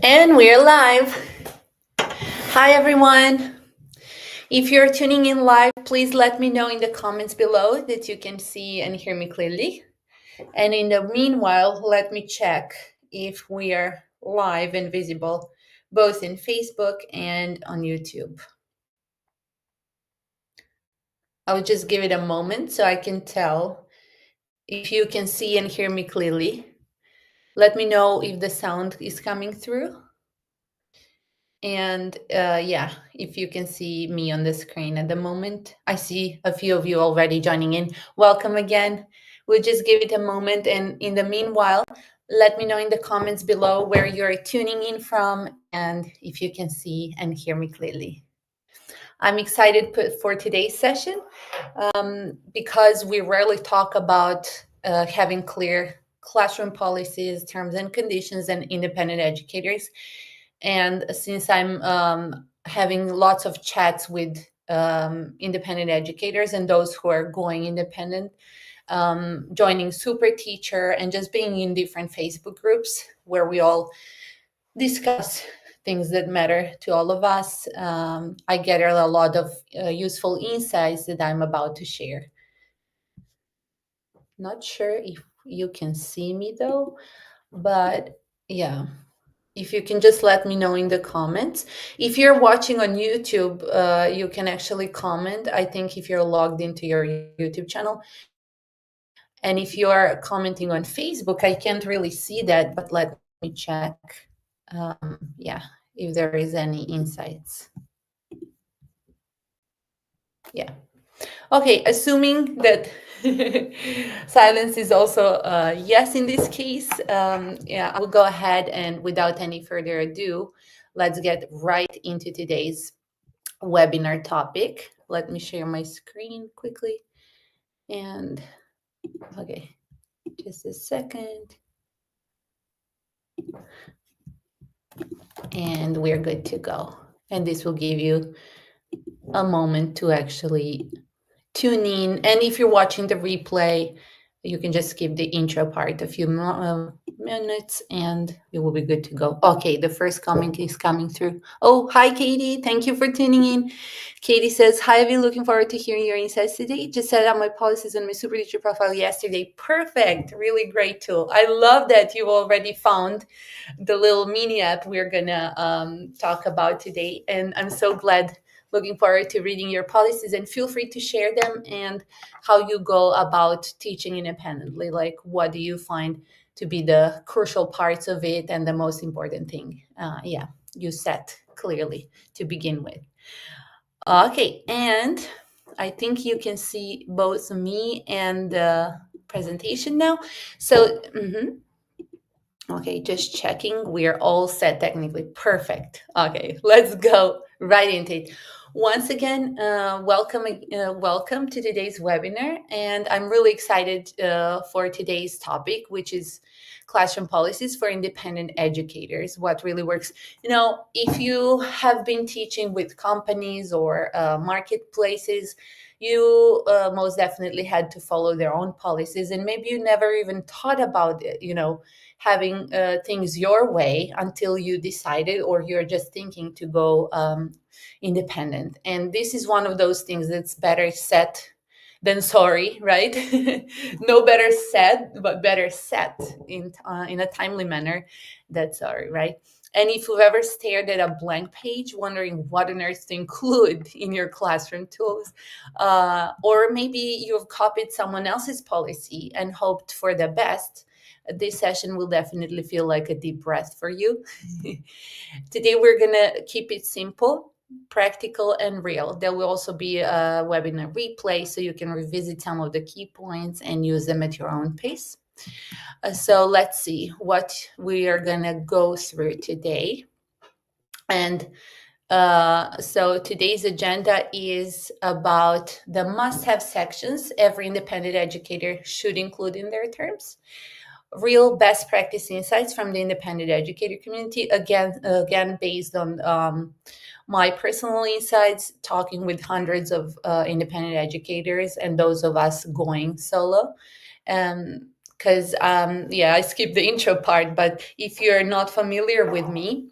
And we're live. Hi, everyone. If you're tuning in live, please let me know in the comments below that you can see and hear me clearly. And in the meanwhile, let me check if we are live and visible both in Facebook and on YouTube. I'll just give it a moment so I can tell if you can see and hear me clearly. Let me know if the sound is coming through. And yeah, if you can see me on the screen at the moment, I see a few of you already joining in. Welcome again. We'll just give it a moment. And in the meanwhile, let me know in the comments below where you're tuning in from and if you can see and hear me clearly. I'm excited for today's session because we rarely talk about having clear classroom policies, terms and conditions, and independent educators. And since I'm having lots of chats with independent educators and those who are going independent, joining SuperTeacher and just being in different Facebook groups where we all discuss things that matter to all of us, I get a lot of useful insights that I'm about to share. Not sure if you can see me though, but yeah. If you can just let me know in the comments. If you're watching on YouTube, you can actually comment. I think if you're logged into your YouTube channel. And if you're commenting on Facebook, I can't really see that, but let me check. Yeah, if there is any insights. Yeah. Okay, assuming that silence is also yes in this case, yeah, I will go ahead and without any further ado, let's get right into today's webinar topic. Let me share my screen quickly. And okay, just a second. And we're good to go. And this will give you a moment to actually tune in. And if you're watching the replay, you can just skip the intro part a few minutes and it will be good to go. Okay, the first comment is coming through. Oh, hi, Katie. Thank you for tuning in. Katie says, hi, Ivy. Looking forward to hearing your insights today. Just set up my policies on my SuperTeacher profile yesterday. Perfect. Really great tool. I love that you already found the little mini app we're going to talk about today. And I'm so glad. Looking forward to reading your policies and feel free to share them and how you go about teaching independently. Like, what do you find to be the crucial parts of it and the most important thing? Yeah, you set clearly to begin with. Okay, and I think you can see both me and the presentation now. So, okay, just checking. We're all set technically. Perfect. Okay, let's go right into it. Once again, welcome to today's webinar. And I'm really excited for today's topic, which is classroom policies for independent educators. What really works. You know, if you have been teaching with companies or marketplaces, you most definitely had to follow their own policies. And maybe you never even thought about it, having things your way until you decided or you're just thinking to go independent. And this is one of those things that's better said than sorry, right? No better said, but better set in a timely manner than sorry, right? And if you've ever stared at a blank page, wondering what on earth to include in your classroom tools, or maybe you've copied someone else's policy and hoped for the best, this session will definitely feel like a deep breath for you. Today, we're going to keep it simple, practical, and real. There will also be a webinar replay so you can revisit some of the key points and use them at your own pace. So let's see what we are going to go through today. And so today's agenda is about the must-have sections every independent educator should include in their terms. Real best practice insights from the independent educator community, again based on my personal insights, talking with hundreds of independent educators and those of us going solo. Because I skipped the intro part, but if you're not familiar with me,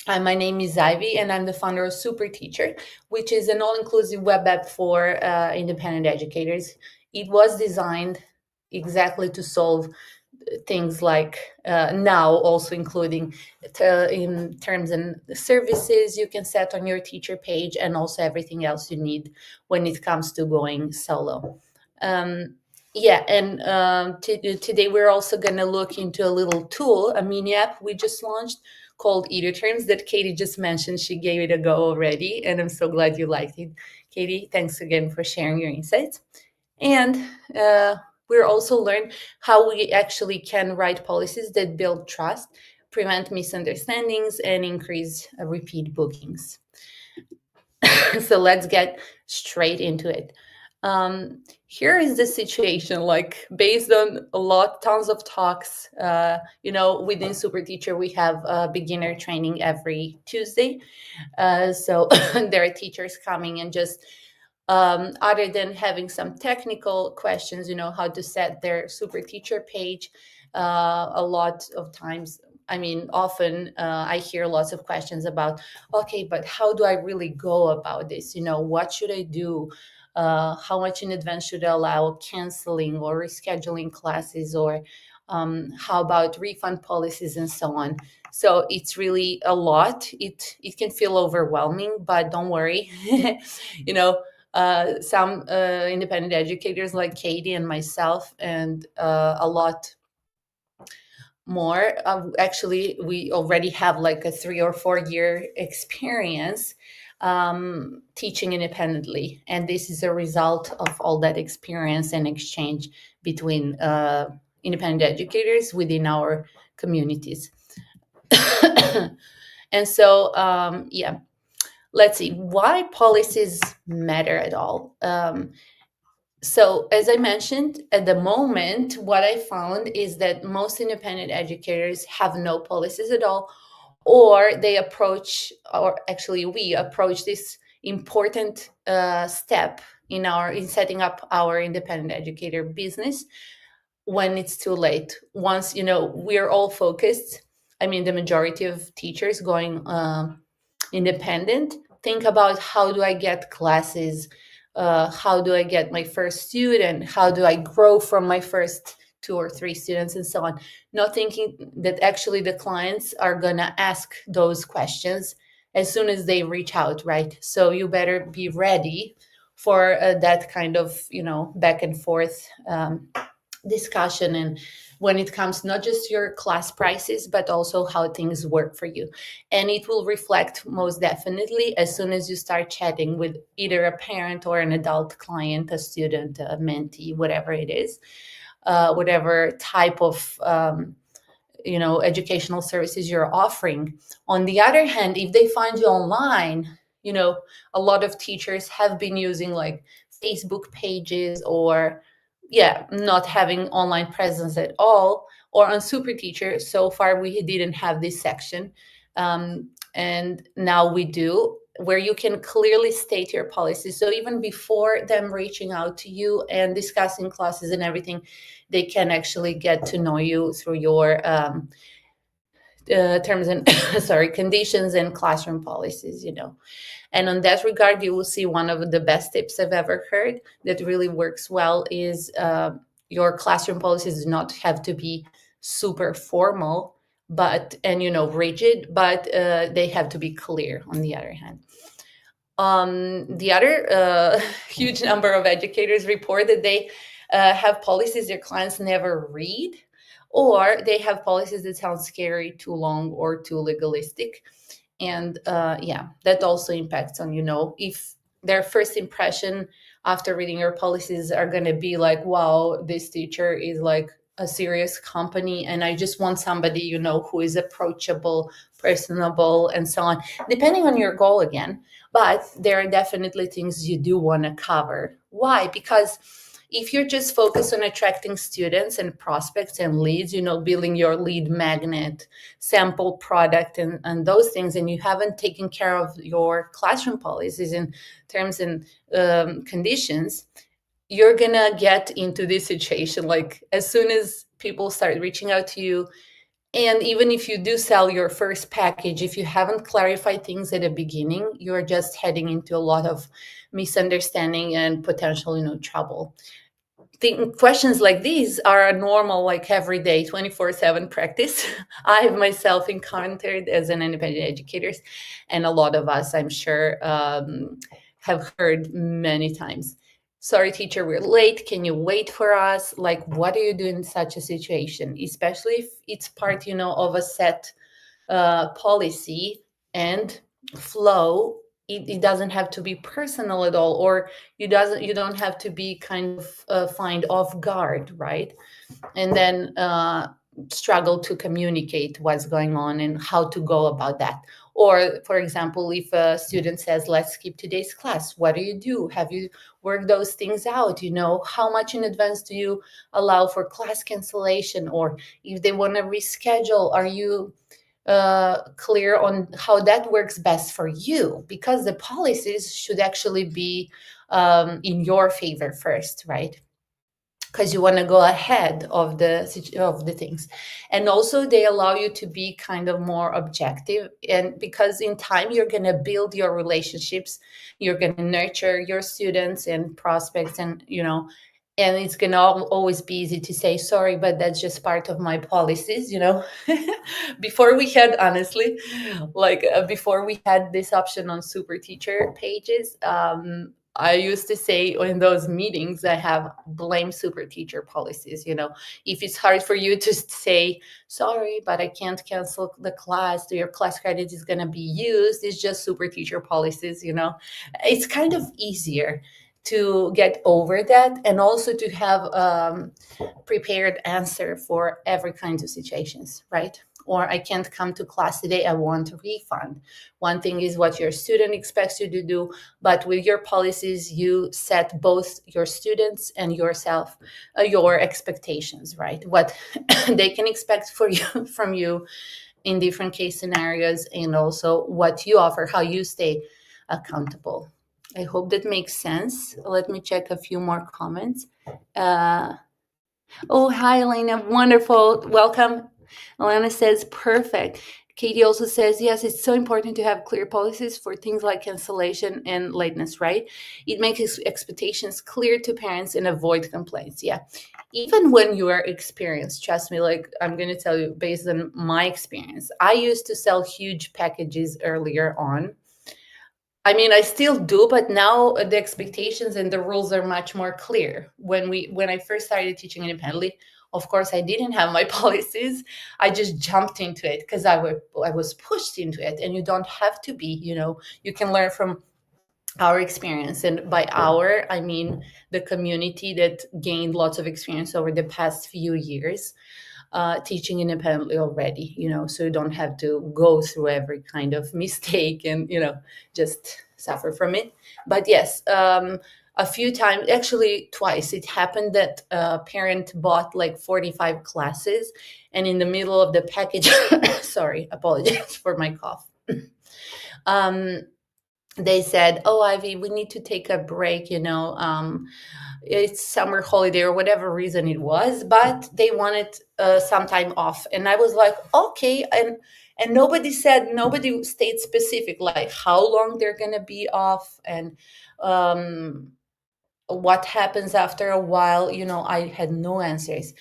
My name is Ivy, and I'm the founder of SuperTeacher, which is an all-inclusive web app for independent educators. It was designed exactly to solve things like now also including in terms and services you can set on your teacher page, and also everything else you need when it comes to going solo. um, yeah, and today we're also going to look into a little tool, a mini app we just launched called EduTerms that Katie just mentioned. She gave it a go already, and I'm so glad you liked it. Katie, thanks again for sharing your insights. And uh, we're also learn how we actually can write policies that build trust, prevent misunderstandings, and increase repeat bookings. So let's get straight into it. Here is the situation, like based on tons of talks, within SuperTeacher, we have beginner training every Tuesday. So there are teachers coming and just other than having some technical questions, how to set their super teacher page. A lot of times, I mean, often I hear lots of questions about, okay, but how do I really go about this? What should I do? How much in advance should I allow canceling or rescheduling classes? Or how about refund policies and so on? So it's really a lot. It can feel overwhelming, but don't worry. you know some independent educators like Katie and myself, and a lot more. Actually, we already have like a 3 or 4 year experience teaching independently. And this is a result of all that experience and exchange between independent educators within our communities. And so, yeah, let's see why policies matter at all. So, as I mentioned, at the moment, what I found is that most independent educators have no policies at all, or they approach, or actually, we approach this important step in setting up our independent educator business when it's too late. Once we're all focused. I mean, the majority of teachers going independent think about how do I get classes, how do I get my first student, how do I grow from my first 2 or 3 students, and so on, not thinking that actually the clients are going to ask those questions as soon as they reach out, right? So you better be ready for that kind of back and forth discussion, and when it comes not just your class prices but also how things work for you. And it will reflect most definitely as soon as you start chatting with either a parent or an adult client, a student, a mentee, whatever it is, whatever type of educational services you're offering. On the other hand, if they find you online, a lot of teachers have been using like Facebook pages, or yeah, not having online presence at all. Or on SuperTeacher, so far we didn't have this section, and now we do, where you can clearly state your policy. So even before them reaching out to you and discussing classes and everything, they can actually get to know you through your terms and sorry, conditions and classroom policies. And on that regard, you will see one of the best tips I've ever heard that really works well is your classroom policies do not have to be super formal, but and rigid, but they have to be clear. On the other hand, the other huge number of educators report that they have policies their clients never read, or they have policies that sound scary, too long, or too legalistic. And yeah, that also impacts on if their first impression after reading your policies are going to be like, wow, this teacher is like a serious company, and I just want somebody who is approachable, personable, and so on, depending on your goal again. But there are definitely things you do want to cover. Why? Because if you're just focused on attracting students and prospects and leads, building your lead magnet, sample product, and those things, and you haven't taken care of your classroom policies in terms and conditions, you're gonna get into this situation. Like as soon as people start reaching out to you, And even if you do sell your first package, if you haven't clarified things at the beginning, you're just heading into a lot of misunderstanding and potential, trouble. Questions like these are a normal, like everyday 24/7 practice. I've myself encountered as an independent educator, and a lot of us, I'm sure, have heard many times. Sorry, teacher, we're late. Can you wait for us? Like, what do you do in such a situation? Especially if it's part, of a set policy and flow. It doesn't have to be personal at all, or you don't have to be kind of find off guard, right? And then struggle to communicate what's going on and how to go about that. Or, for example, if a student says, let's skip today's class, what do? Have you worked those things out? How much in advance do you allow for class cancellation? Or if they want to reschedule, are you clear on how that works best for you? Because the policies should actually be in your favor first, right? Because you want to go ahead of the things. And also they allow you to be kind of more objective, and because in time you're going to build your relationships, you're going to nurture your students and prospects, and it's going to always be easy to say sorry, but that's just part of my policies. Before we had, honestly, like before we had this option on SuperTeacher pages, I used to say in those meetings, I have blame SuperTeacher policies. If it's hard for you to say, sorry, but I can't cancel the class, your class credit is going to be used, it's just SuperTeacher policies. It's kind of easier to get over that, and also to have prepared answer for every kind of situations, right? Or I can't come to class today, I want a refund. One thing is what your student expects you to do, but with your policies, you set both your students and yourself, your expectations, right? What they can expect from you in different case scenarios, and also what you offer, how you stay accountable. I hope that makes sense. Let me check a few more comments. Uh, Oh, hi, Elena. Wonderful. Welcome. Elena says, perfect. Katie also says, yes, it's so important to have clear policies for things like cancellation and lateness, right? It makes expectations clear to parents and avoid complaints. Yeah. Even when you are experienced, trust me, like I'm going to tell you based on my experience, I used to sell huge packages earlier on. I mean, I still do, but now the expectations and the rules are much more clear. When I first started teaching independently, of course, I didn't have my policies. I just jumped into it because I was pushed into it, and you don't have to be. You can learn from our experience, and by our, I mean the community that gained lots of experience over the past few years teaching independently already, so you don't have to go through every kind of mistake and, just suffer from it. But yes, a few times, actually twice, it happened that a parent bought like 45 classes, and in the middle of the package, sorry, apologies for my cough. um, they said, "Oh, Ivy, we need to take a break. It's summer holiday or whatever reason it was, but they wanted some time off." And I was like, "Okay." And nobody stayed specific, like how long they're gonna be off, and um, what happens after a while. I had no answers.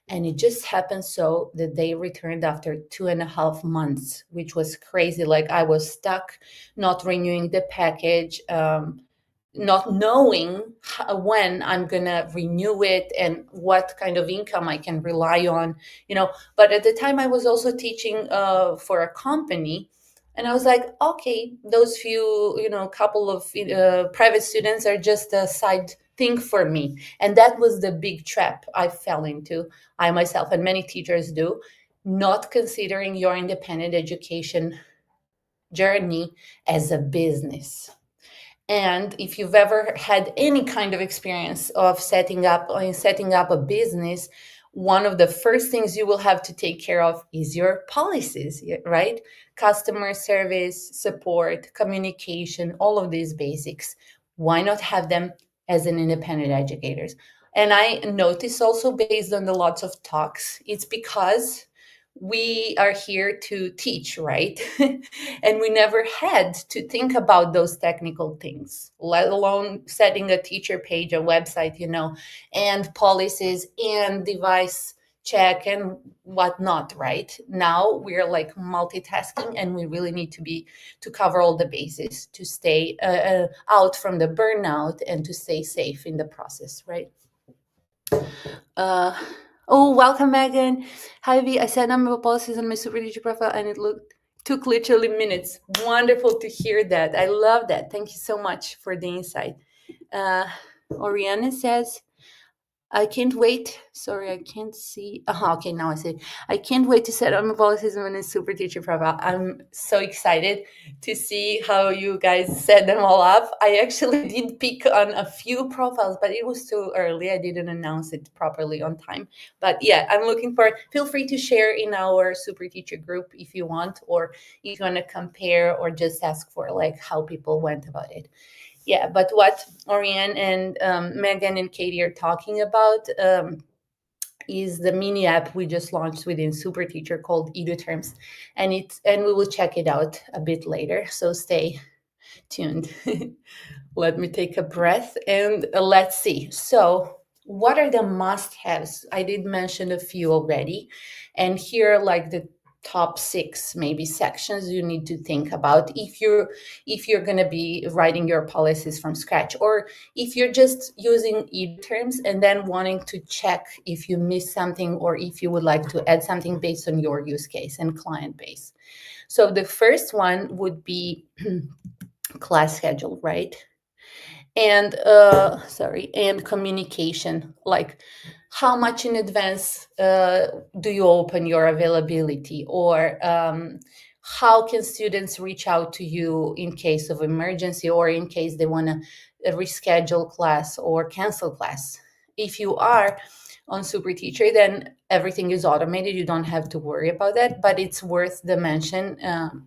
And it just happened so that they returned after 2.5 months, which was crazy. Like I was stuck, not renewing the package, not knowing when I'm gonna renew it and what kind of income I can rely on. But at the time I was also teaching for a company, and I was like, okay, those few, couple of private students are just a side thing for me. And that was the big trap I fell into, I myself and many teachers do, not considering your independent education journey as a business. And if you've ever had any kind of experience of setting up a business, one of the first things you will have to take care of is your policies, right? Customer service, support, communication, all of these basics. Why not have them as an independent educators? And I notice also, based on the lots of talks, it's because we are here to teach, right? And we never had to think about those technical things, let alone setting a teacher page, a website, and policies and device check and whatnot, right? Now we're like multitasking, and we really need to cover all the bases to stay out from the burnout and to stay safe in the process, right? Uh, oh, welcome, Megan. Hi, V. I set number of policies on my SuperTeacher profile, and it took literally minutes. Wonderful to hear that. I love that. Thank you so much for the insight. Oriana says, I can't wait. Sorry, I can't see. Okay, now I see. I can't wait to set up my policies on a SuperTeacher profile. I'm so excited to see how you guys set them all up. I actually did pick on a few profiles, but it was too early. I didn't announce it properly on time. But yeah, I'm looking for it. Feel free to share in our SuperTeacher group if you want, or if you want to compare or just ask for like how people went about it. Yeah, but what Oriane and Megan and Katie are talking about is the mini app we just launched within SuperTeacher called EduTerms, and we will check it out a bit later. So stay tuned. Let me take a breath and let's see. So, what are the must-haves? I did mention a few already, and here are like the top 6 maybe sections you need to think about if you're going to be writing your policies from scratch, or if you're just using EduTerms and then wanting to check if you missed something or if you would like to add something based on your use case and client base. So the first one would be class schedule, right? And and communication, like how much in advance do you open your availability, or how can students reach out to you in case of emergency, or in case they want to reschedule class or cancel class. If you are on SuperTeacher, then everything is automated. You don't have to worry about that, but it's worth the mention.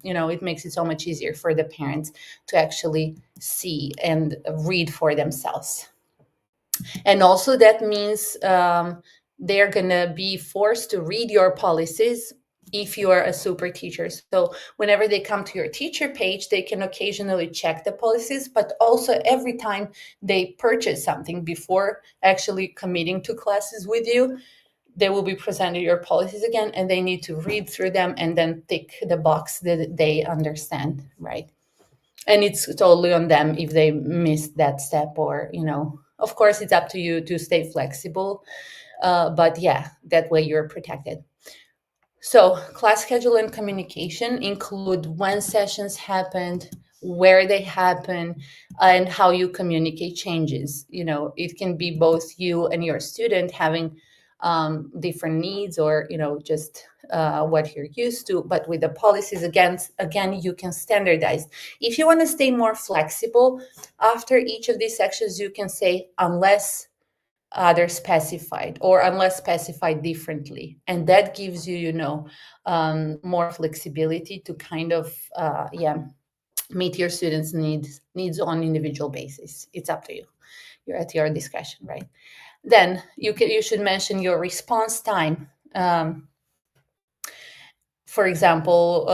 It makes it so much easier for the parents to actually see and read for themselves. And also that means they're going to be forced to read your policies if you are a SuperTeacher. So whenever they come to your teacher page, they can occasionally check the policies, but also every time they purchase something before actually committing to classes with you, they will be presented your policies again, and they need to read through them and then tick the box that they understand, right? And it's totally on them if they missed that step, or of course it's up to you to stay flexible, but yeah, that way you're protected. So class schedule and communication include when sessions happened, where they happen, and how you communicate changes. It can be both you and your student having different needs, or just what you're used to. But with the policies, again, you can standardize. If you want to stay more flexible, after each of these sections, you can say unless other specified, or unless specified differently, and that gives you more flexibility to kind of meet your students needs on individual basis. It's up to you. You're at your discretion, right? Then you should mention your response time. For example,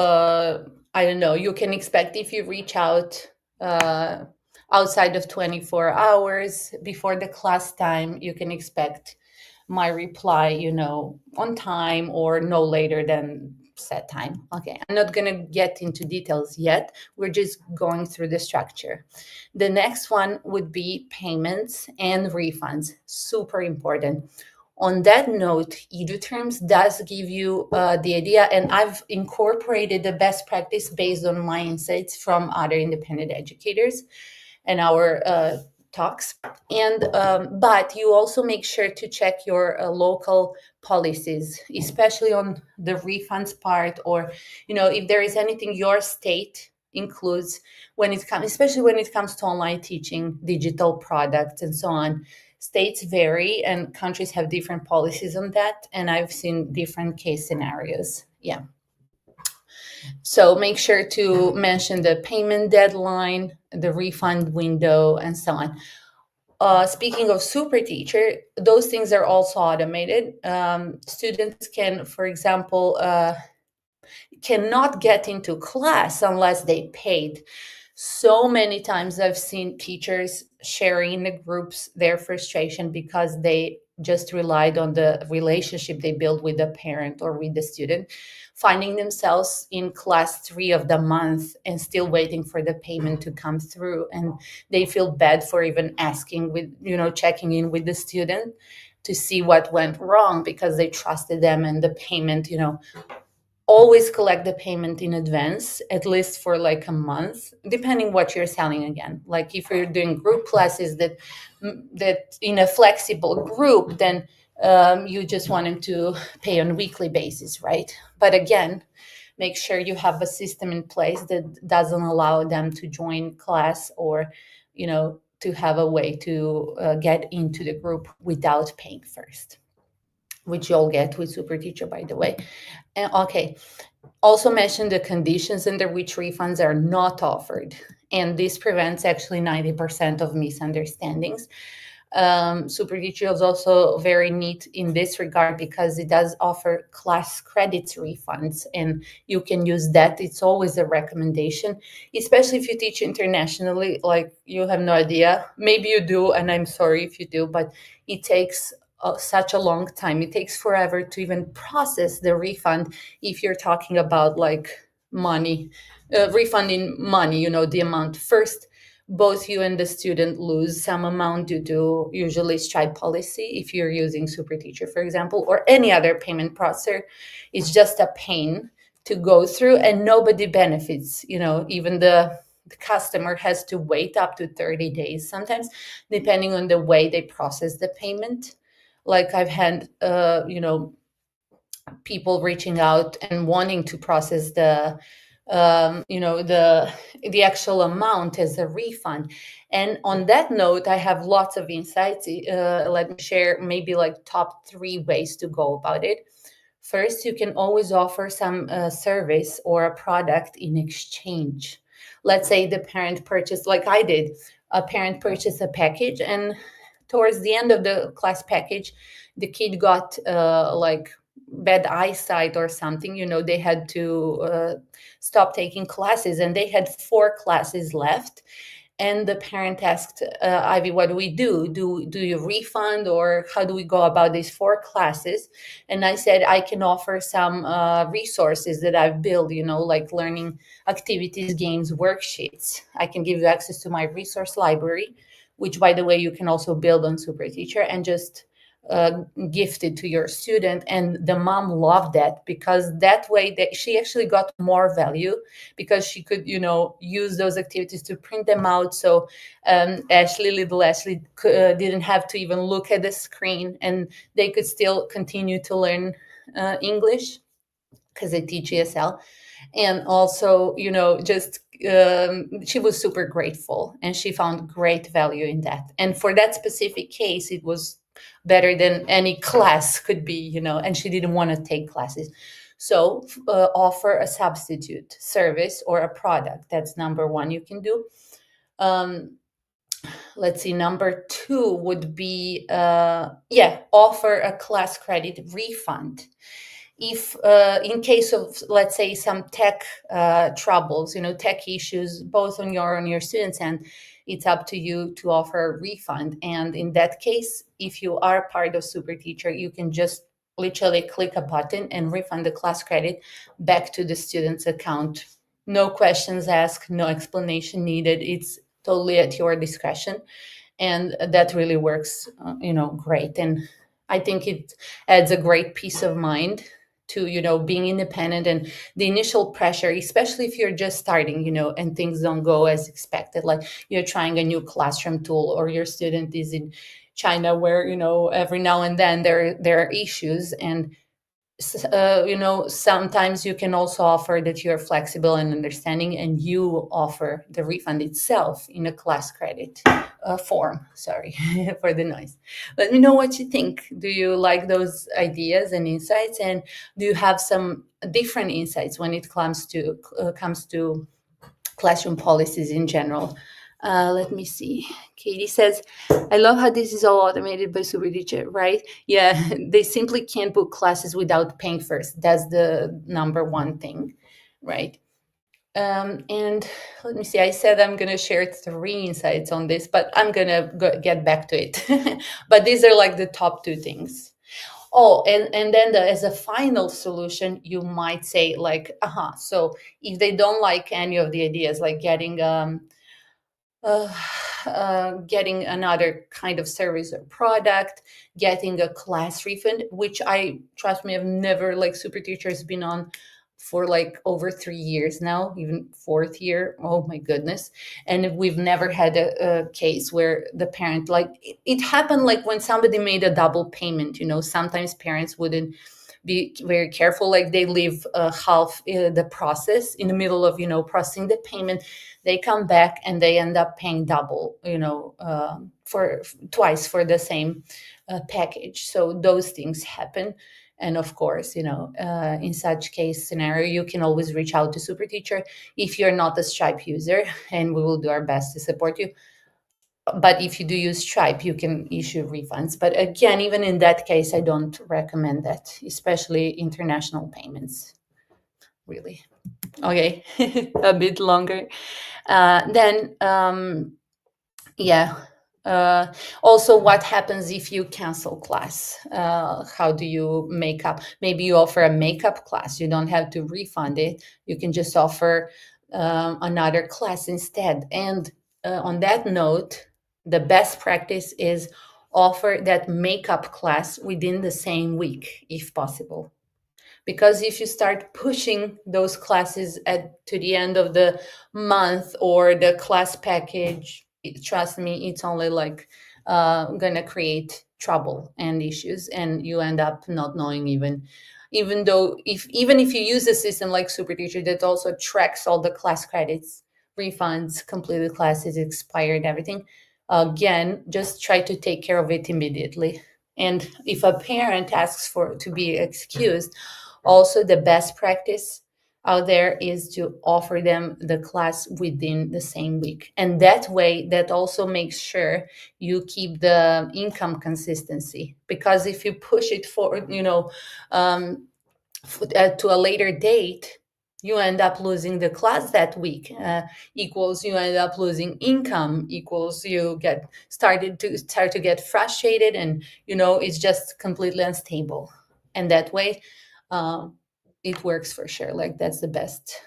I don't know, you can expect if you reach out outside of 24 hours before the class time, you can expect my reply, on time or no later than set time. Okay, I'm not going to get into details yet. We're just going through the structure. The next one would be payments and refunds. Super important. On that note, EduTerms does give you the idea, and I've incorporated the best practice based on my insights from other independent educators and our talks. And but you also make sure to check your local policies, especially on the refunds part, or if there is anything your state includes when it comes, especially when it comes to online teaching, digital products, and so on. States vary and countries have different policies on that, and I've seen different case scenarios. Yeah. So make sure to mention the payment deadline, the refund window, and so on. Speaking of SuperTeacher, those things are also automated. Students can, for example, cannot get into class unless they paid. So many times I've seen teachers sharing in the groups their frustration because they just relied on the relationship they build with the parent or with the student, finding themselves in class 3 of the month and still waiting for the payment to come through. And they feel bad for even asking with, checking in with the student to see what went wrong because they trusted them and the payment, always collect the payment in advance, at least for like a month, depending what you're selling. Again, like if you're doing group classes that in a flexible group, then you just want them to pay on a weekly basis, right? But again, make sure you have a system in place that doesn't allow them to join class or to have a way to get into the group without paying first, which you'll get with SuperTeacher, by the way. And okay, also mention the conditions under which refunds are not offered. And this prevents actually 90% of misunderstandings. SuperTeacher is also very neat in this regard because it does offer class credits refunds, and you can use that. It's always a recommendation, especially if you teach internationally. Like, you have no idea. Maybe you do, and I'm sorry if you do, but it takes such a long time. It takes forever to even process the refund if you're talking about like money, refunding money, the amount first. Both you and the student lose some amount due to usually strike policy. If you're using SuperTeacher, for example, or any other payment processor, it's just a pain to go through and nobody benefits. Even the customer has to wait up to 30 days sometimes, depending on the way they process the payment. Like, I've had, people reaching out and wanting to process the actual amount as a refund. And on that note, I have lots of insights. Let me share maybe like top 3 ways to go about it. First, you can always offer some service or a product in exchange. Let's say the parent purchased, like I did, a parent purchased a package, and towards the end of the class package, the kid got like bad eyesight or something. They had to stop taking classes, and they had 4 classes left. And the parent asked, Ivy, what do we do? Do you refund, or how do we go about these 4 classes? And I said, I can offer some resources that I've built, like learning activities, games, worksheets. I can give you access to my resource library, which, by the way, you can also build on SuperTeacher and just gift it to your student. And the mom loved that, because that way that she actually got more value, because she could use those activities to print them out. So little Ashley didn't have to even look at the screen, and they could still continue to learn English, because they teach ESL. And also, just she was super grateful, and she found great value in that. And for that specific case, it was better than any class could be, and she didn't want to take classes. So offer a substitute service or a product. That's number one you can do. Let's see, number 2 would be offer a class credit refund. If in case of, let's say, some tech troubles, tech issues, both on your students' end, it's up to you to offer a refund. And in that case, if you are part of SuperTeacher, you can just literally click a button and refund the class credit back to the student's account. No questions asked, no explanation needed. It's totally at your discretion. And that really works, great. And I think it adds a great peace of mind to, being independent, and the initial pressure, especially if you're just starting, and things don't go as expected, like you're trying a new classroom tool, or your student is in China, where, every now and then there are issues. And sometimes you can also offer that you're flexible and understanding, and you offer the refund itself in a class credit form. Sorry for the noise. Let me know what you think. Do you like those ideas and insights? And do you have some different insights when it comes to classroom policies in general? Let me see. Katie says, I love how this is all automated by SuperTeacher, right? Yeah, they simply can't book classes without paying first. That's the number one thing, right? And let me see. I said I'm going to share three insights on this, but I'm going to get back to it. But these are like the top two things. Oh, and then as a final solution, you might say like, so if they don't like any of the ideas, like uh, getting another kind of service or product, getting a class refund, which I trust me, I've never like Super Teacher has been on for like over 3 years now, even fourth year. Oh my goodness. And we've never had a case where the parent, like it happened like when somebody made a double payment, sometimes parents wouldn't be very careful, like they leave half the process in the middle of processing the payment. They come back and they end up paying double, for twice for the same package. So those things happen. And of course, in such case scenario, you can always reach out to Super Teacher if you're not a Stripe user, and we will do our best to support you. But if you do use Stripe, you can issue refunds. But again, even in that case, I don't recommend that, especially international payments, really. Okay, a bit longer. Then, yeah. Also, what happens if you cancel class? How do you make up? Maybe you offer a makeup class. You don't have to refund it. You can just offer another class instead. And on that note, the best practice is offer that makeup class within the same week, if possible. Because if you start pushing those classes to the end of the month or the class package, trust me, it's only like gonna create trouble and issues, and you end up not knowing, even though if you use a system like SuperTeacher that also tracks all the class credits, refunds, completed classes, expired, everything. Again, just try to take care of it immediately. And if a parent asks for to be excused, also, the best practice out there is to offer them the class within the same week. And that way, that also makes sure you keep the income consistency. Because if you push it for, um, to a later date, you end up losing the class that week, equals you end up losing income, equals you start to get frustrated, and it's just completely unstable. And that way, uh, it works for sure. Like that's the best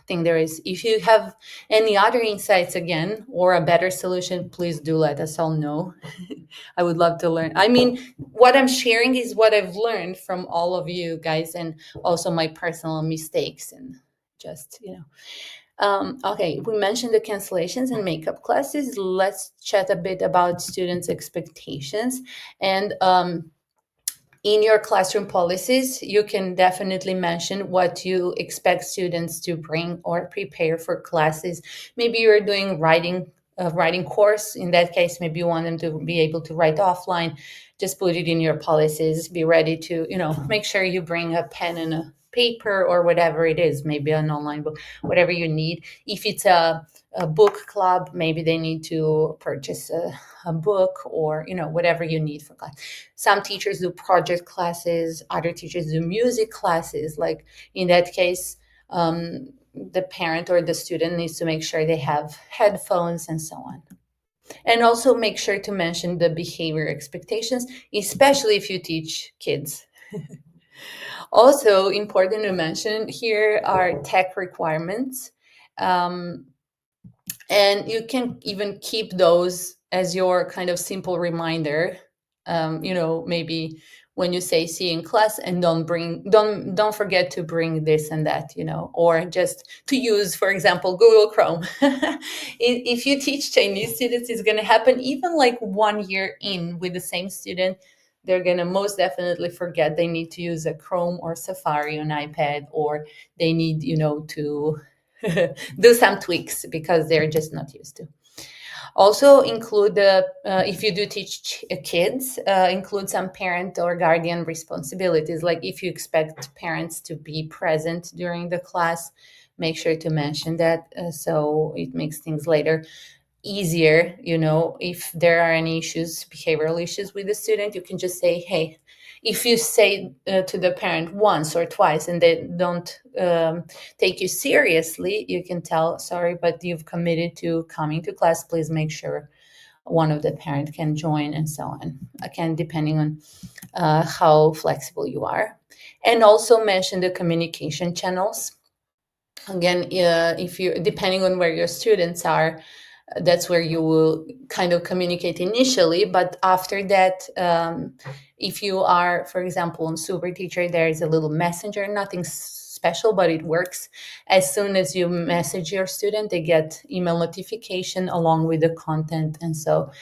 thing there is. If you have any other insights again or a better solution, please do let us all know. I would love to learn. I mean, what I'm sharing is what I've learned from all of you guys, and also my personal mistakes, and just okay, we mentioned the cancellations and makeup classes. Let's chat a bit about students' expectations. And in your classroom policies, you can definitely mention what you expect students to bring or prepare for classes. Maybe you're doing a writing course. In that case, maybe you want them to be able to write offline. Just put it in your policies. Be ready to, make sure you bring a pen and a paper or whatever it is, maybe an online book, whatever you need. If it's a book club, maybe they need to purchase a book, or whatever you need for class. Some teachers do project classes, other teachers do music classes. Like in that case, the parent or the student needs to make sure they have headphones and so on. And also make sure to mention the behavior expectations, especially if you teach kids. Also important to mention here are tech requirements. Um, and you can even keep those as your kind of simple reminder. Maybe when you say see you in class, and don't forget to bring this and that, or just to use, for example, Google Chrome. If you teach Chinese students, it's going to happen even like 1 year in with the same student. They're going to most definitely forget they need to use a Chrome or Safari on iPad, or they need to do some tweaks because they're just not used to. Also include the if you do teach kids, include some parent or guardian responsibilities. Like if you expect parents to be present during the class, make sure to mention that, so it makes things later easier, if there are any issues, behavioral issues with the student, you can just say, hey, if you say to the parent once or twice and they don't take you seriously, you can tell, sorry, but you've committed to coming to class, please make sure one of the parent can join, and so on, again depending on how flexible you are. And also mention the communication channels. Again, if you, depending on where your students are, that's where you will kind of communicate initially, but after that, if you are, for example, on SuperTeacher, there is a little messenger, nothing special, but it works. As soon as you message your student, they get email notification along with the content. And so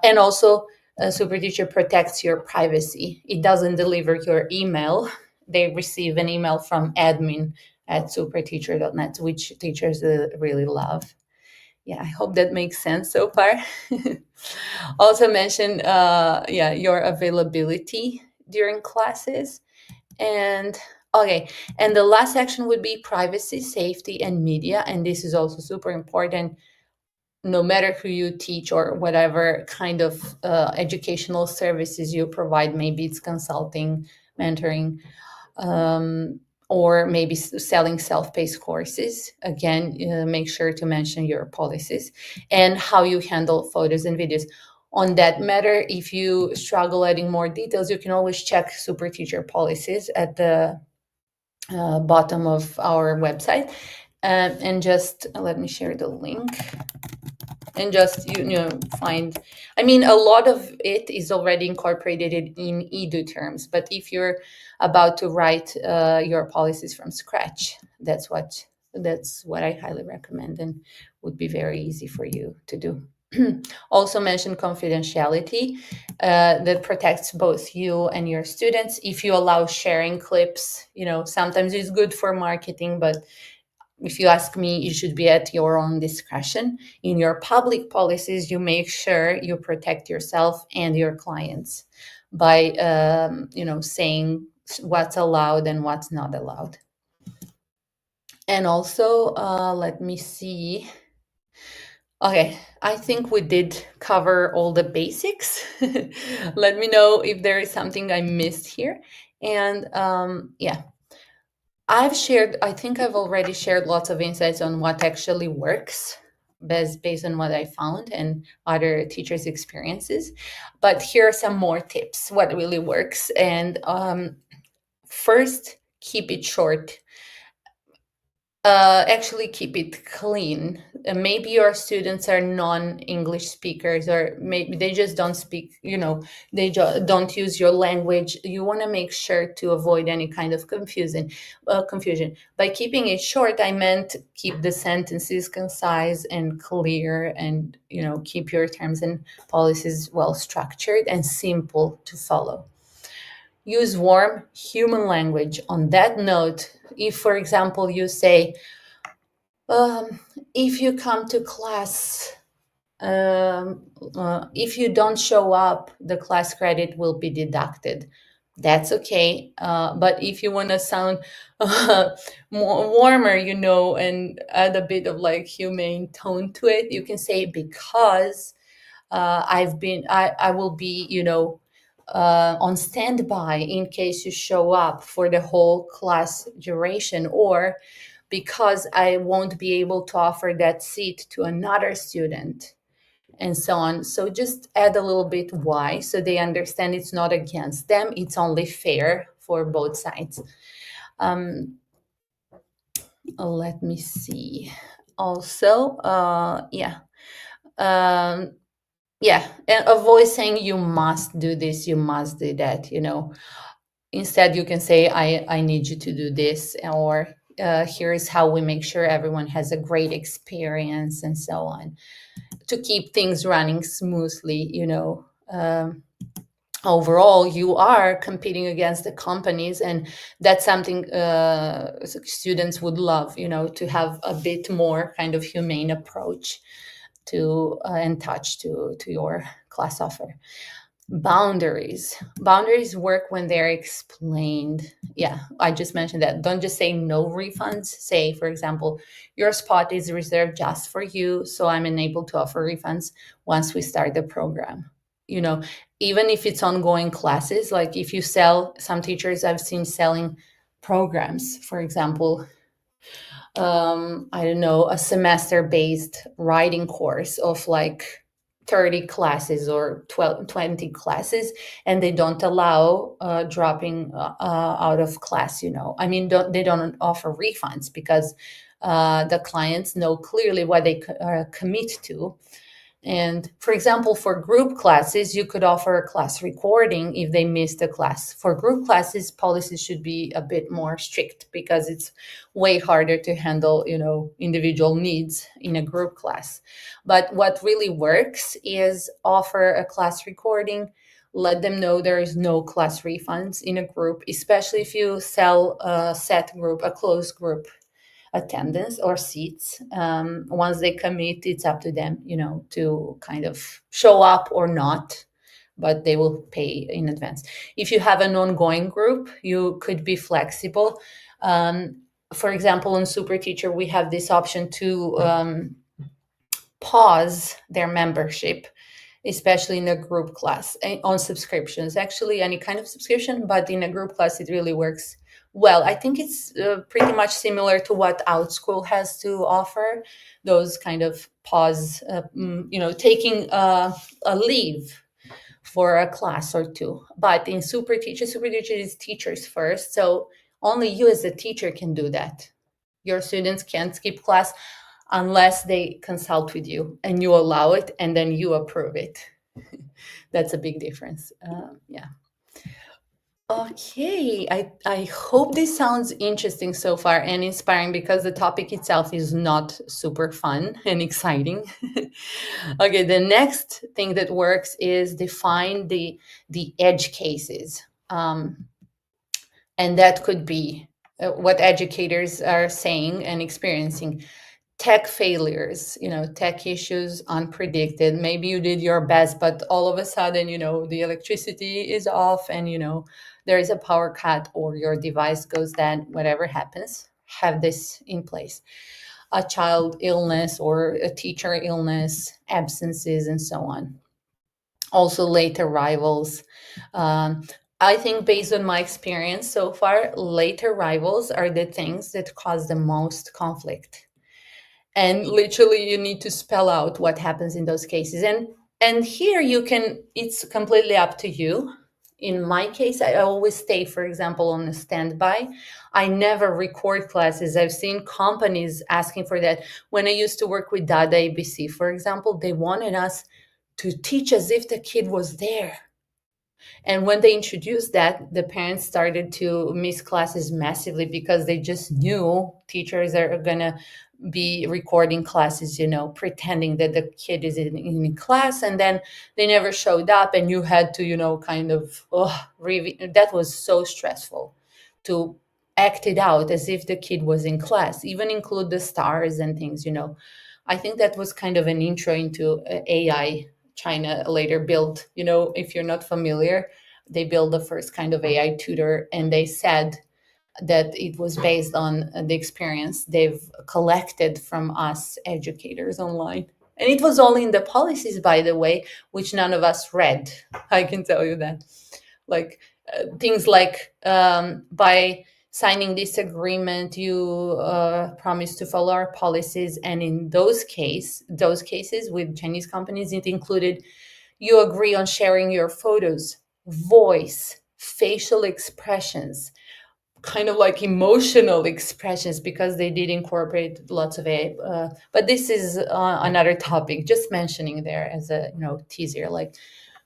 and also SuperTeacher protects your privacy. It doesn't deliver your email. They receive an email from admin at superteacher.net, which teachers really love. Yeah, I hope that makes sense so far. Also mention, your availability during classes. And okay, and the last section would be privacy, safety, and media. And this is also super important, no matter who you teach or whatever kind of educational services you provide. Maybe it's consulting, mentoring, um, or maybe selling self-paced courses. Again, make sure to mention your policies and how you handle photos and videos. On that matter, if you struggle adding more details, you can always check SuperTeacher policies at the bottom of our website. And just let me share the link. And just find, I mean, a lot of it is already incorporated in EduTerms, but if you're about to write your policies from scratch, that's what I highly recommend, and would be very easy for you to do. Also mention confidentiality that protects both you and your students. If you allow sharing clips, sometimes it's good for marketing, but if you ask me, you should be at your own discretion. In your public policies, you make sure you protect yourself and your clients by, saying what's allowed and what's not allowed. And also, let me see. Okay, I think we did cover all the basics. Let me know if there is something I missed here. And yeah, I think I've already shared lots of insights on what actually works based on what I found and other teachers' experiences. But here are some more tips, what really works. And first, keep it short. Actually, keep it clean. Maybe your students are non-English speakers, or maybe they just don't speak, they don't use your language. You want to make sure to avoid any kind of confusion. By keeping it short, I meant keep the sentences concise and clear, and, keep your terms and policies well structured and simple to follow. Use warm human language. On that note, if, for example, you say, if you come to class, if you don't show up, the class credit will be deducted. That's okay. But if you want to sound more warmer, and add a bit of like humane tone to it, you can say, because I will be, on standby in case you show up for the whole class duration, or because I won't be able to offer that seat to another student, and so on. So just add a little bit why, so they understand it's not against them, it's only fair for both sides. Let me see. Also, and avoid saying you must do this, you must do that. Instead, you can say, I need you to do this, or here's how we make sure everyone has a great experience, and so on, to keep things running smoothly. Overall, you are competing against the companies, and that's something students would love, to have a bit more kind of humane approach to and touch to your class offer. Boundaries work when they're explained. Yeah, I just mentioned that. Don't just say no refunds. Say, for example, your spot is reserved just for you, so I'm enabled to offer refunds once we start the program. You know, even if it's ongoing classes, like if you sell, some teachers I've seen selling programs, for example, I don't know, a semester based writing course of like 30 classes or 12, 20 classes, and they don't allow dropping out of class, I mean, they don't offer refunds because the clients know clearly what they commit to. And for example, for group classes, you could offer a class recording if they missed a class. For group classes, policies should be a bit more strict because it's way harder to handle, individual needs in a group class. But what really works is offer a class recording, let them know there is no class refunds in a group, especially if you sell a set group, a closed group attendance or seats. Once they commit, it's up to them, to kind of show up or not, but they will pay in advance. If you have an ongoing group, you could be flexible. Um, for example, in SuperTeacher, we have this option to pause their membership, especially in a group class on subscriptions. Actually, any kind of subscription, but in a group class, it really works well. I think it's pretty much similar to what OutSchool has to offer. Those kind of pause, taking a leave for a class or two. But in SuperTeacher is teachers first, so only you as a teacher can do that. Your students can't skip class unless they consult with you and you allow it and then you approve it. That's a big difference. Yeah. Okay. I hope this sounds interesting so far and inspiring because the topic itself is not super fun and exciting. Okay. The next thing that works is define the edge cases. And that could be what educators are saying and experiencing. Tech failures, tech issues, unpredicted. Maybe you did your best, but all of a sudden, the electricity is off and, there is a power cut or your device goes dead, whatever happens, have this in place. A child illness or a teacher illness, absences, and so on. Also, late arrivals. Um, I think based on my experience so far, late arrivals are the things that cause the most conflict, and literally you need to spell out what happens in those cases. And here it's completely up to you. In my case, I always stay, for example, on a standby. I never record classes. I've seen companies asking for that. When I used to work with Dada ABC, for example, they wanted us to teach as if the kid was there. And when they introduced that, the parents started to miss classes massively because they just knew teachers are going to be recording classes, pretending that the kid is in class, and then they never showed up, and you had to, kind of, that was so stressful to act it out as if the kid was in class, even include the stars and things. I think that was kind of an intro into AI. China later built, if you're not familiar, they built the first kind of AI tutor, and they said that it was based on the experience they've collected from us educators online. And it was all in the policies, by the way, which none of us read. I can tell you that. Like things like by signing this agreement, you promise to follow our policies. And in those cases with Chinese companies, it included you agree on sharing your photos, voice, facial expressions, kind of like emotional expressions, because they did incorporate lots of it. But this is another topic, just mentioning there as a teaser, like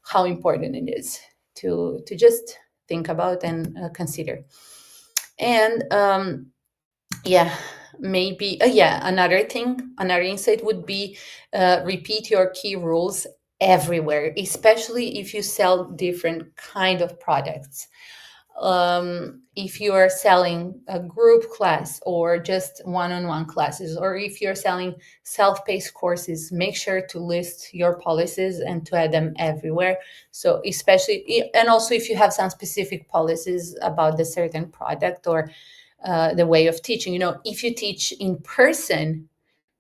how important it is to just think about and consider. And yeah, maybe another insight would be repeat your key rules everywhere, especially if you sell different kind of products. If you are selling a group class or just one-on-one classes, or if you're selling self-paced courses, make sure to list your policies and to add them everywhere. So especially, and also if you have some specific policies about the certain product or the way of teaching, if you teach in person,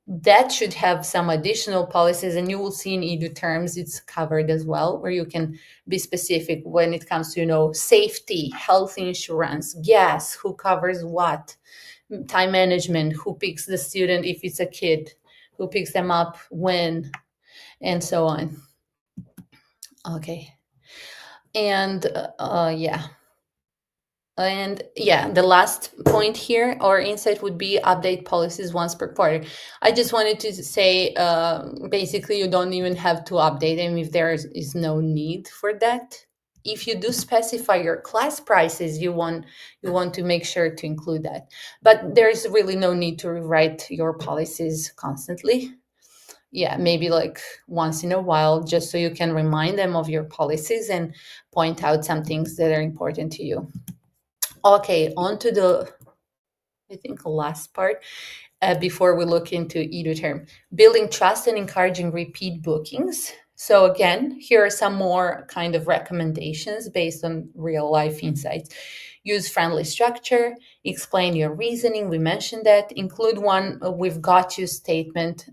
that should have some additional policies, and you will see in EduTerms it's covered as well, where you can be specific when it comes to safety, health insurance, gas, who covers what, time management, who picks the student if it's a kid, who picks them up when, and so on. Okay. And yeah. And yeah, the last point here or insight would be update policies once per quarter. I just wanted to say, basically, you don't even have to update them if there is no need for that. If you do specify your class prices, you want to make sure to include that. But there's really no need to rewrite your policies constantly. Yeah, maybe like once in a while, just so you can remind them of your policies and point out some things that are important to you. Okay, on to the, I think, last part before we look into EduTerm. Building trust and encouraging repeat bookings. So again, here are some more kind of recommendations based on real life insights. Use friendly structure, explain your reasoning. We mentioned that. Include one "we've got you" statement.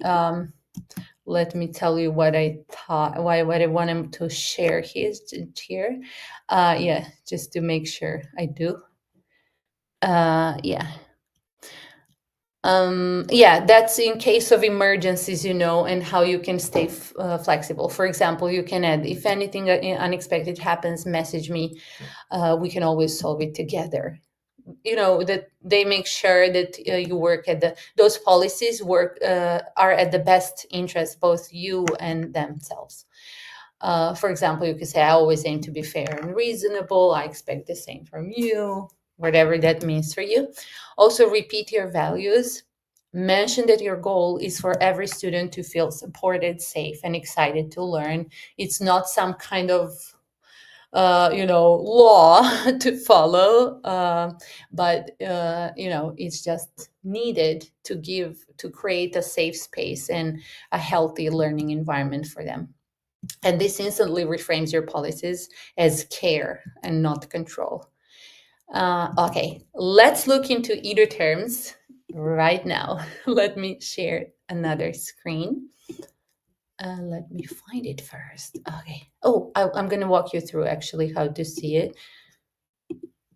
Let me tell you what I thought, what I wanted to share here. Yeah, just to make sure I do. Yeah. Yeah, that's in case of emergencies, and how you can stay flexible. For example, you can add, if anything unexpected happens, message me. We can always solve it together. That they make sure that you work at those policies are at the best interest, both you and themselves. For example, you could say, I always aim to be fair and reasonable. I expect the same from you, whatever that means for you. Also, repeat your values. Mention that your goal is for every student to feel supported, safe, and excited to learn. It's not some kind of law to follow, but it's just needed to create a safe space and a healthy learning environment for them. And this instantly reframes your policies as care and not control. Okay, let's look into EduTerms right now. Let me share another screen. Let me find it first. Okay. Oh, I'm going to walk you through actually how to see it.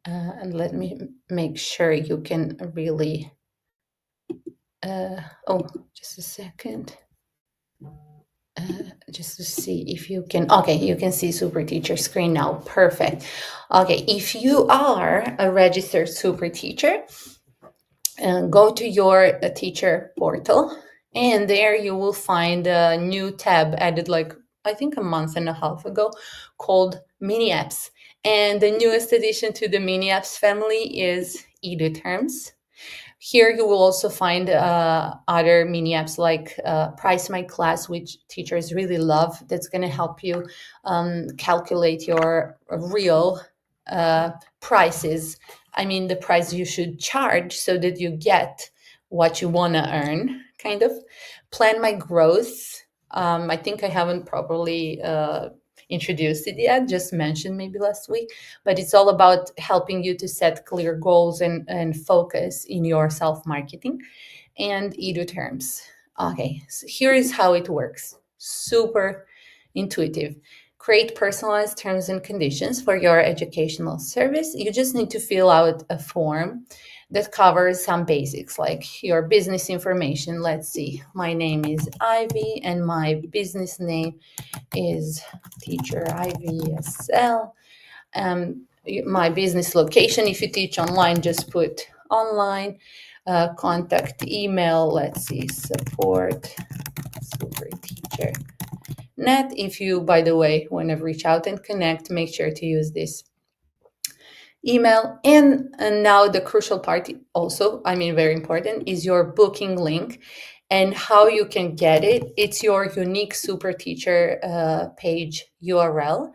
And let me make sure you can really. Oh, just a second. Just to see if you can. Okay, you can see SuperTeacher screen now. Perfect. Okay, if you are a registered SuperTeacher, go to your teacher portal, and there you will find a new tab added like I think a month and a half ago, called mini apps. And the newest addition to the mini apps family is EduTerms. Here you will also find other mini apps like Price My Class, which teachers really love. That's going to help you calculate your real prices. I mean, the price you should charge so that you get what you want to earn, kind of. Plan My Growth. I think I haven't properly introduced it yet, just mentioned maybe last week, but it's all about helping you to set clear goals and focus in your self-marketing. And EduTerms. Okay, so here is how it works. Super intuitive. Create personalized terms and conditions for your educational service. You just need to fill out a form that covers some basics like your business information. Let's see, my name is Ivy and my business name is Teacher IVSL. My business location, if you teach online, just put online. Contact email, let's see, support SuperTeacher net. If you, by the way, want to reach out and connect, make sure to use this email. And now the crucial part also, I mean, very important, is your booking link. And how you can get it, it's your unique SuperTeacher page URL.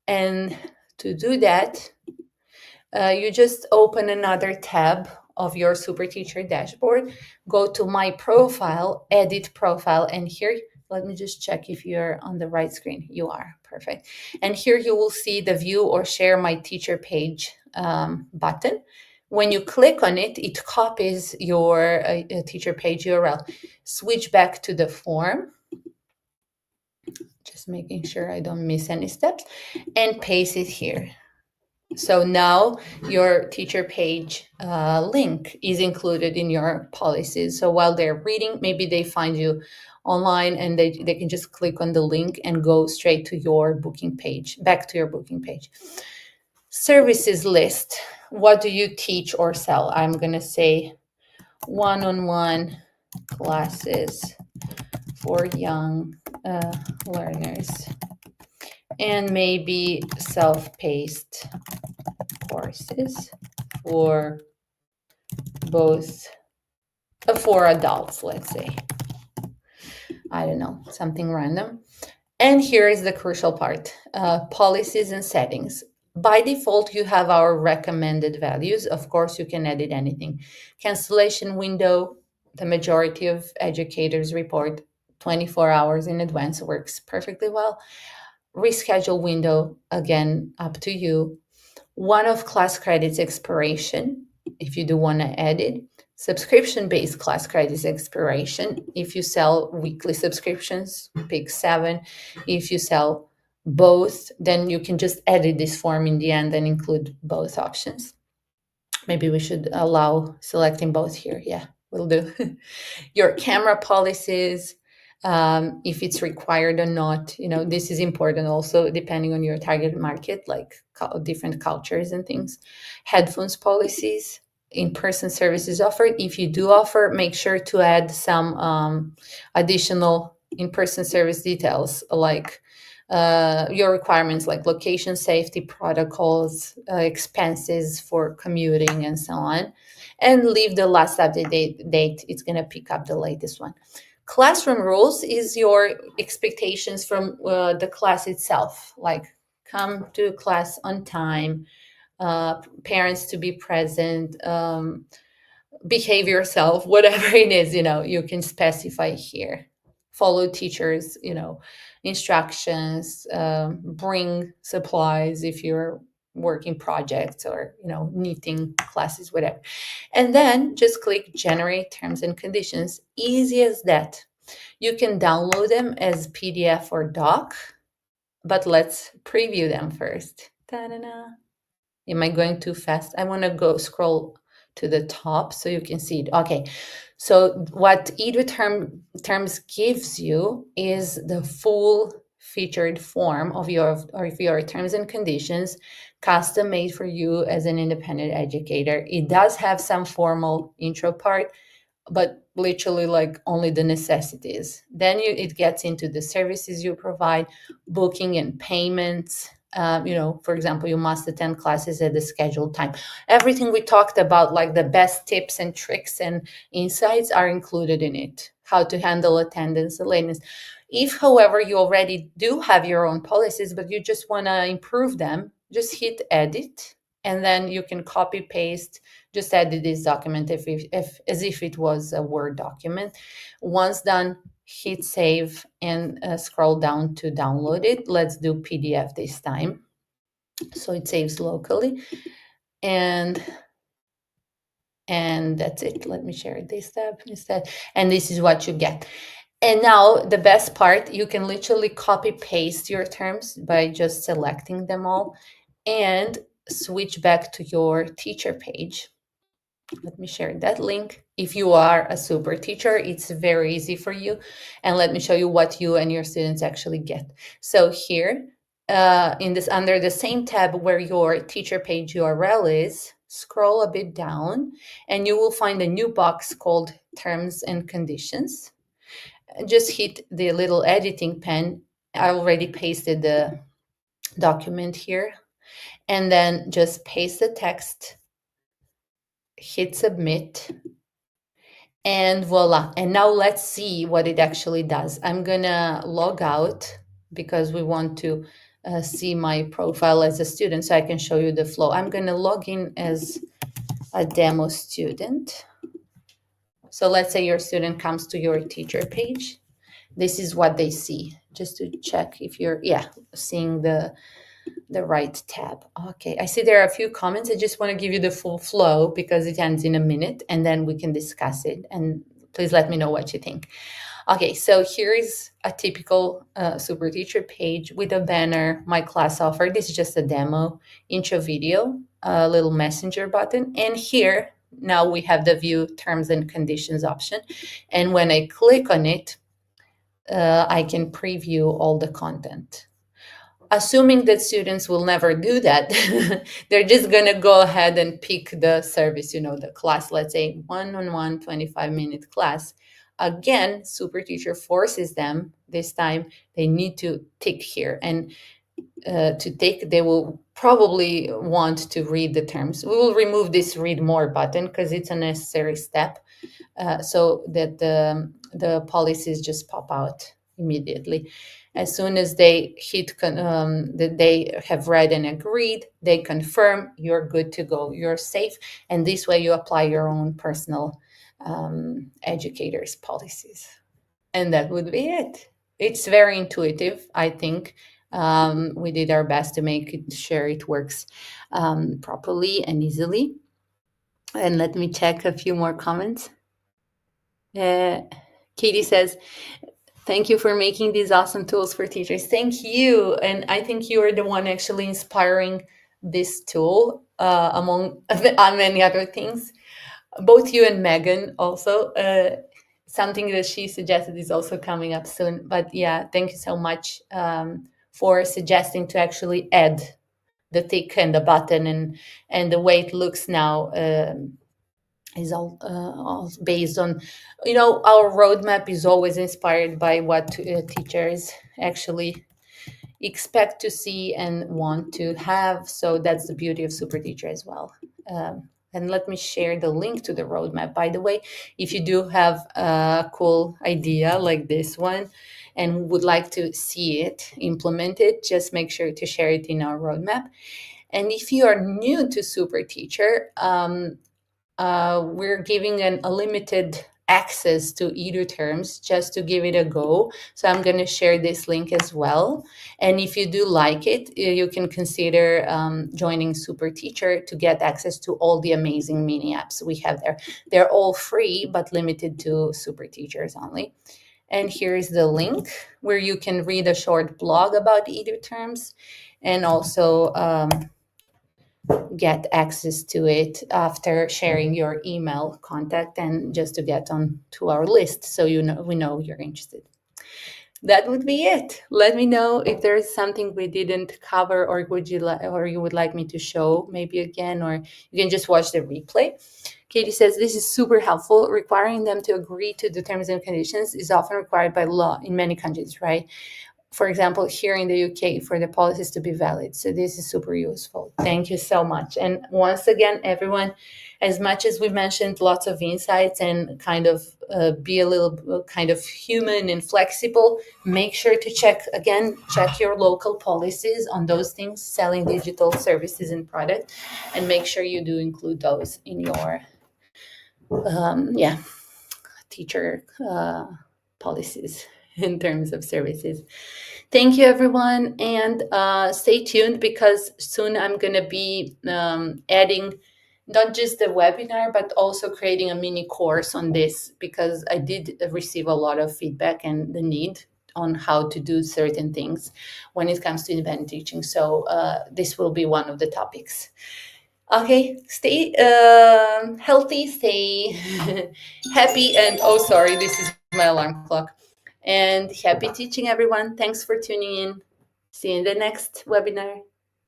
And to do that, you just open another tab of your SuperTeacher dashboard, go to My Profile, Edit Profile, and here, let me just check if you're on the right screen. You are, perfect. And here you will see the View or Share My Teacher Page button. When you click on it, it copies your teacher page URL. Switch back to the form, just making sure I don't miss any steps, and paste it here. So now your teacher page link is included in your policies. So while they're reading, maybe they find you online and they can just click on the link and go straight to your booking page, back to your booking page. Services list. What do you teach or sell? I'm going to say one-on-one classes for young learners, and maybe self-paced courses for both for adults, let's say. I don't know, something random. And here is the crucial part, policies and settings. By default, you have our recommended values. Of course, you can edit anything. Cancellation window, the majority of educators report 24 hours in advance, works perfectly well. Reschedule window, again, up to you. One-off class credits expiration, if you do want to edit. Subscription-based class credits expiration. If you sell weekly subscriptions, pick 7. If you sell both, then you can just edit this form in the end and include both options. Maybe we should allow selecting both here. Yeah, we'll do. Your camera policies, if it's required or not. This is important also depending on your target market, like different cultures and things. Headphones policies, in-person services offered. If you do offer, make sure to add some additional in-person service details, like your requirements, like location safety protocols, expenses for commuting, and so on. And leave the last update date. It's going to pick up the latest one. Classroom rules is your expectations from the class itself, like come to class on time, parents to be present, behave yourself, whatever it is, you can specify here. Follow teachers, instructions, bring supplies if you're working projects or, knitting classes, whatever. And then just click generate terms and conditions. Easy as that. You can download them as PDF or doc, but let's preview them first. Ta-da-da. Am I going too fast? I want to go scroll to the top so you can see it. Okay, so what EduTerms gives you is the full featured form of your terms and conditions, custom made for you as an independent educator. It does have some formal intro part, but literally like only the necessities. Then it gets into the services you provide, booking and payments. For example, you must attend classes at the scheduled time. Everything we talked about, like the best tips and tricks and insights, are included in it. How to handle attendance and lateness. If, however, you already do have your own policies, but you just want to improve them, just hit edit, and then you can copy paste. Just edit this document as if it was a Word document. Once done, hit save and scroll down to download it. Let's do PDF this time. So it saves locally. And that's it. Let me share this tab instead. And this is what you get. And now the best part, you can literally copy paste your terms by just selecting them all and switch back to your teacher page. Let me share that link. If you are a super teacher, it's very easy for you. And let me show you what you and your students actually get. So here, under the same tab where your teacher page URL is, scroll a bit down, and you will find a new box called Terms and Conditions. Just hit the little editing pen. I already pasted the document here. And then just paste the text, hit submit, and voila. And now let's see what it actually does. I'm gonna log out because we want to see my profile as a student so I can show you the flow. I'm going to log in as a demo student. So let's say your student comes to your teacher page. This is what they see, just to check if you're, seeing the right tab. Okay, I see there are a few comments. I just want to give you the full flow because it ends in a minute and then we can discuss it. And please let me know what you think. Okay, so here is a typical SuperTeacher page with a banner, my class offer. This is just a demo, intro video, a little messenger button. And here, now we have the view terms and conditions option. And when I click on it, I can preview all the content. Assuming that students will never do that, they're just going to go ahead and pick the service, the class, let's say one-on-one 25-minute class. Again, SuperTeacher forces them this time, they need to tick here. And to tick, they will probably want to read the terms. We will remove this read more button because it's a necessary step so that the policies just pop out immediately. As soon as they hit that they have read and agreed, they confirm, you're good to go, you're safe. And this way you apply your own personal educators policies. And that would be it. It's very intuitive, I think. We did our best to make sure it works properly and easily. And let me check a few more comments. Katie says, thank you for making these awesome tools for teachers. Thank you. And I think you are the one actually inspiring this tool among many other things. Both you and Megan also. Something that she suggested is also coming up soon. But yeah, thank you so much for suggesting to actually add the tick and the button, and the way it looks now is all based on, our roadmap is always inspired by what teachers actually expect to see and want to have. So that's the beauty of SuperTeacher as well. And let me share the link to the roadmap. By the way, if you do have a cool idea like this one and would like to see it implemented, just make sure to share it in our roadmap. And if you are new to SuperTeacher, we're giving a limited access to EduTerms just to give it a go. So I'm going to share this link as well. And if you do like it, you can consider joining SuperTeacher to get access to all the amazing mini apps we have there. They're all free, but limited to SuperTeachers only. And here's the link where you can read a short blog about EduTerms and also get access to it after sharing your email contact and just to get on to our list so we know you're interested. That would be it. Let me know if there's something we didn't cover or you would like me to show maybe again, or you can just watch the replay. Katie says, this is super helpful. Requiring them to agree to the terms and conditions is often required by law in many countries, right? For example, here in the UK, for the policies to be valid. So this is super useful. Thank you so much. And once again, everyone, as much as we mentioned lots of insights and kind of be a little kind of human and flexible, make sure to check your local policies on those things, selling digital services and products, and make sure you do include those in your teacher policies in terms of services. Thank you, everyone, and stay tuned because soon I'm going to be adding not just the webinar, but also creating a mini course on this because I did receive a lot of feedback and the need on how to do certain things when it comes to independent teaching. So this will be one of the topics. Okay, stay healthy, stay happy, and sorry, this is my alarm clock. And happy teaching, everyone. Thanks for tuning in. See you in the next webinar.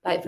Bye.